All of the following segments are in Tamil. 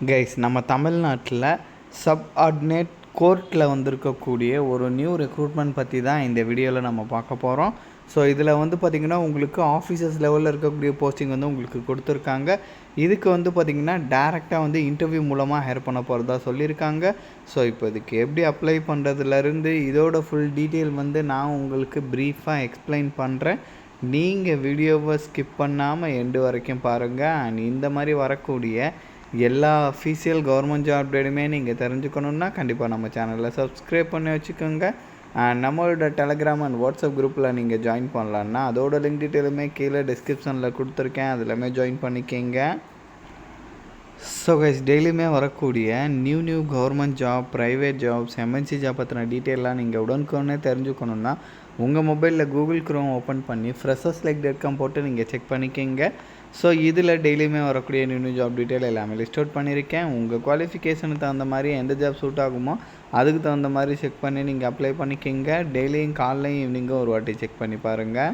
கைஸ், நம்ம தமிழ்நாட்டில் சப்ஆர்டினேட் கோர்ட்டில் வந்திருக்கக்கூடிய ஒரு நியூ ரெக்ரூட்மெண்ட் பற்றி தான் இந்த வீடியோவில் நம்ம பார்க்க போகிறோம். ஸோ இதில் வந்து பார்த்திங்கன்னா உங்களுக்கு ஆஃபீஸர்ஸ் லெவலில் இருக்கக்கூடிய போஸ்டிங் வந்து உங்களுக்கு கொடுத்துருக்காங்க. இதுக்கு வந்து பார்த்திங்கன்னா டேரெக்டாக வந்து இன்டர்வியூ மூலமாக ஹையர் பண்ண போகிறதா சொல்லியிருக்காங்க. ஸோ இப்போ இதுக்கு எப்படி அப்ளை பண்ணுறதுலேருந்து இதோட ஃபுல் டீட்டெயில் வந்து நான் உங்களுக்கு ப்ரீஃபாக எக்ஸ்பிளைன் பண்ணுறேன். நீங்கள் வீடியோவை ஸ்கிப் பண்ணாமல் எண்டு வரைக்கும் பாருங்கள். அண்ட் இந்த மாதிரி வரக்கூடிய எல்லா அஃபீஷியல் கவர்மெண்ட் ஜாப் அப்டேட்டுமே நீங்கள் தெரிஞ்சுக்கணுன்னா கண்டிப்பாக நம்ம சேனலில் சப்ஸ்கிரைப் பண்ணி வச்சுக்கோங்க. நம்மளோட டெலகிராம் அண்ட் வாட்ஸ்அப் குரூப்பில் நீங்கள் ஜாயின் பண்ணலான்னா அதோட லிங்க் டீட்டெயிலுமே கீழே டிஸ்கிரிப்ஷனில் கொடுத்துருக்கேன், அதிலுமே ஜாயின் பண்ணிக்கோங்க. ஸோ கைஸ், டெய்லியுமே வரக்கூடிய new government job, private jobs, MNC job பற்றின டீட்டெயிலாம் நீங்கள் உடனுக்குடனே தெரிஞ்சுக்கணுன்னா உங்கள் மொபைலில் கூகுள் க்ரோம் ஓப்பன் பண்ணி freshers.com போட்டு நீங்கள் செக் பண்ணிக்கோங்க. ஸோ இதில் டெய்லியுமே வரக்கூடிய நியூ ஜாப் டீட்டெயில் எல்லாமே லிஸ்ட் அவுட் பண்ணியிருக்கேன். உங்கள் குவாலிஃபிகேஷனுக்கு தகுந்த மாதிரி எந்த ஜாப் சூட் ஆகுமோ அதுக்கு தகுந்த மாதிரி செக் பண்ணி நீங்கள் அப்ளை பண்ணிக்கோங்க. டெய்லியும் காலையும் ஈவினிங்கும் ஒரு வாட்டி செக் பண்ணி பாருங்கள்.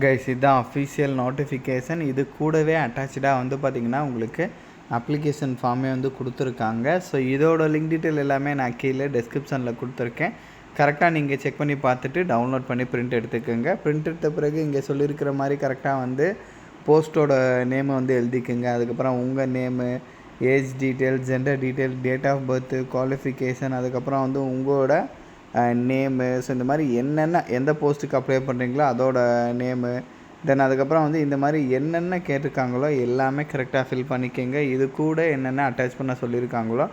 கைஸ், இதுதான் அஃபீஷியல் நோட்டிஃபிகேஷன். இது கூடவே அட்டாச்சாக வந்து பார்த்திங்கன்னா உங்களுக்கு அப்ளிகேஷன் ஃபார்மே வந்து கொடுத்துருக்காங்க. ஸோ இதோட லிங்க் டீட்டெயில் எல்லாமே நான் கீழே டிஸ்கிரிப்ஷனில் கொடுத்துருக்கேன். கரெக்டாக நீங்கள் செக் பண்ணி பார்த்துட்டு டவுன்லோட் பண்ணி பிரிண்ட் எடுத்துக்கோங்க. பிரிண்ட் எடுத்த பிறகு இங்கே சொல்லியிருக்கிற மாதிரி கரெக்டாக வந்து போஸ்ட்டோட நேமை வந்து எழுதிக்குங்க. அதுக்கப்புறம் உங்கள் name, age detail, gender detail, date of birth, qualification, அதுக்கப்புறம் வந்து உங்களோட நேமு. ஸோ இந்த மாதிரி என்னென்ன எந்த போஸ்ட்டுக்கு அப்ளை பண்ணுறீங்களோ அதோட நேமு, தென் அதுக்கப்புறம் வந்து இந்த மாதிரி என்னென்ன கேட்டிருக்காங்களோ எல்லாமே கரெக்டாக ஃபில் பண்ணிக்கோங்க. இது கூட என்னென்ன அட்டாச் பண்ண சொல்லியிருக்காங்களோ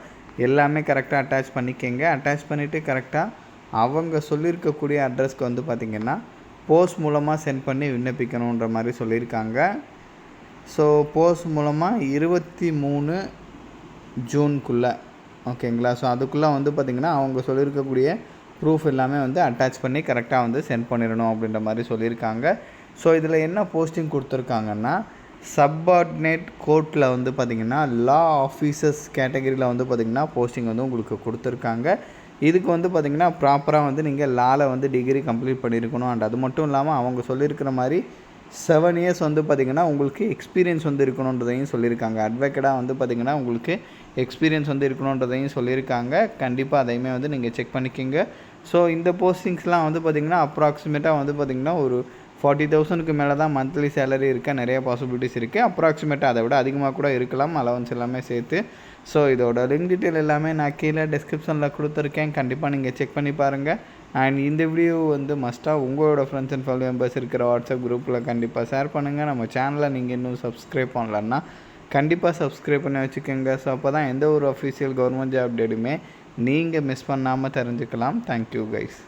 எல்லாமே கரெக்டாக அட்டாச் பண்ணிக்கோங்க. அட்டாச் பண்ணிவிட்டு கரெக்டாக அவங்க சொல்லியிருக்கக்கூடிய அட்ரஸ்க்கு வந்து பார்த்திங்கன்னா போஸ்ட் மூலமாக சென்ட் பண்ணி விண்ணப்பிக்கணுன்ற மாதிரி சொல்லியிருக்காங்க. ஸோ போஸ்ட் மூலமாக 23 ஜூனுக்குள்ளே, ஓகேங்களா? ஸோ அதுக்குள்ளே வந்து பார்த்திங்கன்னா அவங்க சொல்லியிருக்கக்கூடிய ப்ரூஃப் எல்லாமே வந்து அட்டாச் பண்ணி கரெக்டாக வந்து சென்ட் பண்ணிடணும் அப்படின்ற மாதிரி சொல்லியிருக்காங்க. ஸோ இதில் என்ன போஸ்டிங் கொடுத்துருக்காங்கன்னா சப்ஆர்டினேட் கோர்ட்டில் வந்து பார்த்திங்கன்னா லா ஆஃபீஸர்ஸ் கேட்டகரியில் வந்து பார்த்திங்கன்னா போஸ்டிங் வந்து உங்களுக்கு கொடுத்துருக்காங்க. இதுக்கு வந்து பார்த்திங்கன்னா ப்ராப்பராக வந்து நீங்கள் லாவில் வந்து டிகிரி கம்ப்ளீட் பண்ணியிருக்கணும். அண்ட் அது மட்டும் இல்லாமல் அவங்க சொல்லியிருக்கிற மாதிரி 7 இயர்ஸ் வந்து பார்த்திங்கன்னா உங்களுக்கு எக்ஸ்பீரியன்ஸ் வந்து இருக்கணுன்றதையும் சொல்லியிருக்காங்க. அட்வொகேட்டாக வந்து பார்த்திங்கன்னா உங்களுக்கு எக்ஸ்பீரியன்ஸ் வந்து இருக்கணுன்றதையும் சொல்லியிருக்காங்க. கண்டிப்பாக அதையுமே வந்து நீங்கள் செக் பண்ணிக்கோங்க. ஸோ இந்த போஸ்டிங்ஸ்லாம் வந்து பார்த்திங்கன்னா அப்ராக்சிமேட்டாக வந்து பார்த்திங்கன்னா ஒரு 40,000க்கு மேலே தான் மந்த்லி சேலரி இருக்க நிறைய பாசிபிலிட்டிஸ் இருக்குது. அப்ராக்சிமேட்டாக அதை விட அதிகமாக கூட இருக்கலாம், அலவன்ஸ் எல்லாமே சேர்த்து. ஸோ இதோட லிங்க் டீட்டெயில் எல்லாமே நான் கீழே டிஸ்கிரிப்ஷனில் கொடுத்துருக்கேன். கண்டிப்பாக நீங்கள் செக் பண்ணி பாருங்கள். அண்ட் இந்த வீடியோ வந்து மஸ்ட்டாக உங்களோட ஃப்ரெண்ட்ஸ் அண்ட் ஃபேமிலி மெம்பர்ஸ் இருக்கிற வாட்ஸ்அப் குரூப்பில் கண்டிப்பாக ஷேர் பண்ணுங்கள். நம்ம சேனலை நீங்கள் இன்னும் சப்ஸ்கிரைப் பண்ணலன்னா கண்டிப்பாக சப்ஸ்கிரைப் பண்ணி வச்சுக்கோங்க. ஸோ அப்போ தான் எந்த ஒரு அஃபீஷியல் கவர்மெண்ட் ஜாப் அப்டேட்டுமே நீங்கள் மிஸ் பண்ணாமல் தெரிஞ்சுக்கலாம். Thank you guys.